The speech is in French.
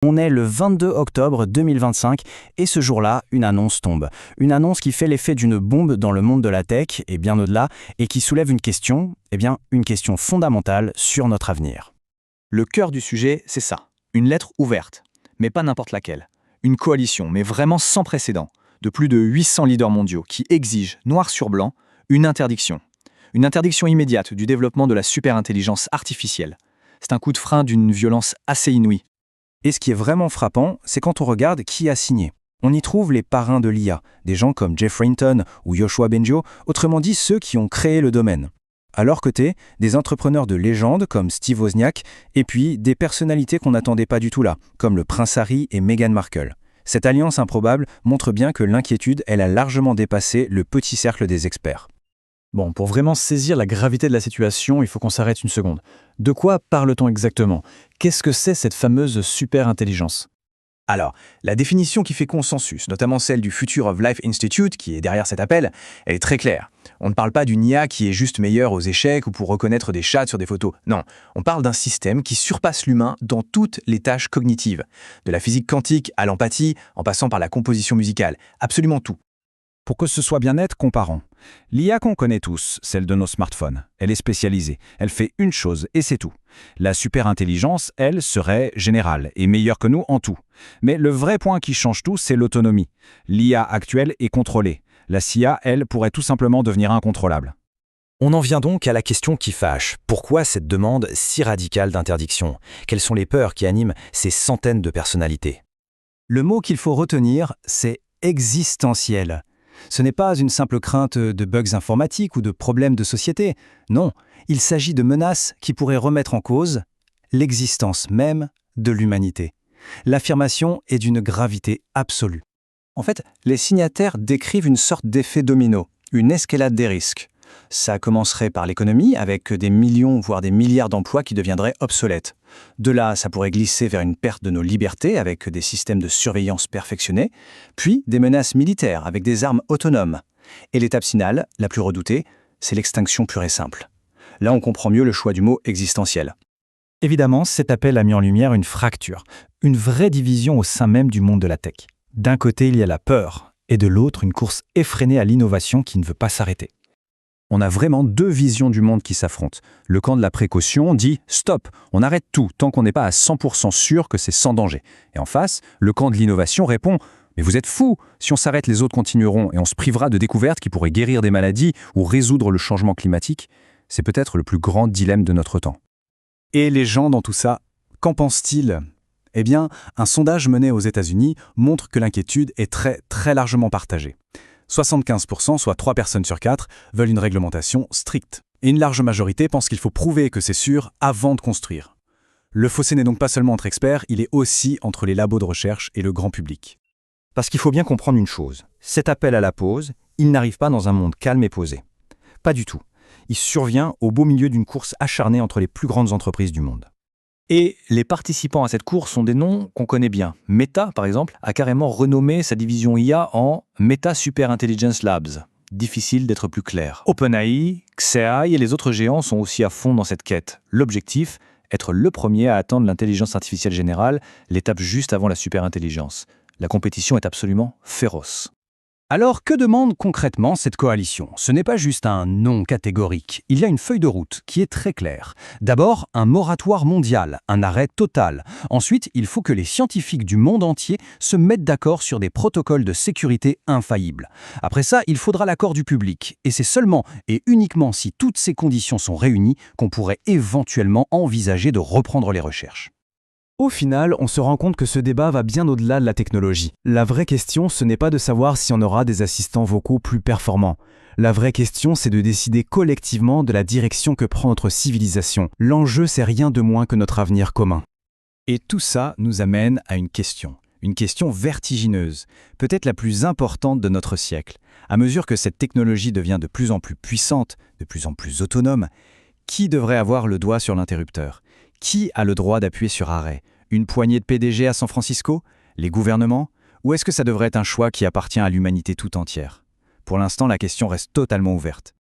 On est le 22 octobre 2025 et ce jour-là, une annonce tombe. Une annonce qui fait l'effet d'une bombe dans le monde de la tech et bien au-delà et qui soulève une question, une question fondamentale sur notre avenir. Le cœur du sujet, c'est ça. Une lettre ouverte, mais pas n'importe laquelle. Une coalition, mais vraiment sans précédent, de plus de 800 leaders mondiaux qui exigent, noir sur blanc, une interdiction. Une interdiction immédiate du développement de la superintelligence artificielle. C'est un coup de frein d'une violence assez inouïe. Et ce qui est vraiment frappant, c'est quand on regarde qui a signé. On y trouve les parrains de l'IA, des gens comme Jeffrey Hinton ou Yoshua Bengio, autrement dit ceux qui ont créé le domaine. À leur côté, des entrepreneurs de légende comme Steve Wozniak, et puis des personnalités qu'on n'attendait pas du tout là, comme le prince Harry et Meghan Markle. Cette alliance improbable montre bien que l'inquiétude, elle a largement dépassé le petit cercle des experts. Bon, pour vraiment saisir la gravité de la situation, il faut qu'on s'arrête une seconde. De quoi parle-t-on exactement? Qu'est-ce que c'est cette fameuse super-intelligence? Alors, la définition qui fait consensus, notamment celle du Future of Life Institute, qui est derrière cet appel, elle est très claire. On ne parle pas d'une IA qui est juste meilleure aux échecs ou pour reconnaître des chats sur des photos. Non, on parle d'un système qui surpasse l'humain dans toutes les tâches cognitives. De la physique quantique à l'empathie, en passant par la composition musicale. Absolument tout. Pour que ce soit bien net, comparons. L'IA qu'on connaît tous, celle de nos smartphones, elle est spécialisée, elle fait une chose et c'est tout. La superintelligence, elle, serait générale et meilleure que nous en tout. Mais le vrai point qui change tout, c'est l'autonomie. L'IA actuelle est contrôlée. La CIA, elle, pourrait tout simplement devenir incontrôlable. On en vient donc à la question qui fâche. Pourquoi cette demande si radicale d'interdiction? Quelles sont les peurs qui animent ces centaines de personnalités? Le mot qu'il faut retenir, c'est existentiel. Ce n'est pas une simple crainte de bugs informatiques ou de problèmes de société. Non, il s'agit de menaces qui pourraient remettre en cause l'existence même de l'humanité. L'affirmation est d'une gravité absolue. En fait, les signataires décrivent une sorte d'effet domino, une escalade des risques. Ça commencerait par l'économie, avec des millions, voire des milliards d'emplois qui deviendraient obsolètes. De là, ça pourrait glisser vers une perte de nos libertés, avec des systèmes de surveillance perfectionnés, puis des menaces militaires, avec des armes autonomes. Et l'étape finale, la plus redoutée, c'est l'extinction pure et simple. Là, on comprend mieux le choix du mot existentiel. Évidemment, cet appel a mis en lumière une fracture, une vraie division au sein même du monde de la tech. D'un côté, il y a la peur, et de l'autre, une course effrénée à l'innovation qui ne veut pas s'arrêter. On a vraiment deux visions du monde qui s'affrontent. Le camp de la précaution dit « stop, on arrête tout tant qu'on n'est pas à 100% sûr que c'est sans danger ». Et en face, le camp de l'innovation répond « mais vous êtes fous, si on s'arrête les autres continueront et on se privera de découvertes qui pourraient guérir des maladies ou résoudre le changement climatique ». C'est peut-être le plus grand dilemme de notre temps. Et les gens dans tout ça, qu'en pensent-ils ? Eh bien, un sondage mené aux États-Unis montre que l'inquiétude est très largement partagée. 75%, soit 3 personnes sur 4, veulent une réglementation stricte. Et une large majorité pense qu'il faut prouver que c'est sûr avant de construire. Le fossé n'est donc pas seulement entre experts, il est aussi entre les labos de recherche et le grand public. Parce qu'il faut bien comprendre une chose, cet appel à la pause, il n'arrive pas dans un monde calme et posé. Pas du tout. Il survient au beau milieu d'une course acharnée entre les plus grandes entreprises du monde. Et les participants à cette course sont des noms qu'on connaît bien. Meta, par exemple, a carrément renommé sa division IA en Meta Super Intelligence Labs. Difficile d'être plus clair. OpenAI, Xai et les autres géants sont aussi à fond dans cette quête. L'objectif, être le premier à atteindre l'intelligence artificielle générale, l'étape juste avant la superintelligence. La compétition est absolument féroce. Alors, que demande concrètement cette coalition? Ce n'est pas juste un non catégorique, il y a une feuille de route qui est très claire. D'abord, un moratoire mondial, un arrêt total. Ensuite, il faut que les scientifiques du monde entier se mettent d'accord sur des protocoles de sécurité infaillibles. Après ça, il faudra l'accord du public. Et c'est seulement et uniquement si toutes ces conditions sont réunies qu'on pourrait éventuellement envisager de reprendre les recherches. Au final, on se rend compte que ce débat va bien au-delà de la technologie. La vraie question, ce n'est pas de savoir si on aura des assistants vocaux plus performants. La vraie question, c'est de décider collectivement de la direction que prend notre civilisation. L'enjeu, c'est rien de moins que notre avenir commun. Et tout ça nous amène à une question vertigineuse, peut-être la plus importante de notre siècle. À mesure que cette technologie devient de plus en plus puissante, de plus en plus autonome, qui devrait avoir le doigt sur l'interrupteur ? Qui a le droit d'appuyer sur arrêt? Une poignée de PDG à San Francisco? Les gouvernements? Ou est-ce que ça devrait être un choix qui appartient à l'humanité tout entière? Pour l'instant, la question reste totalement ouverte.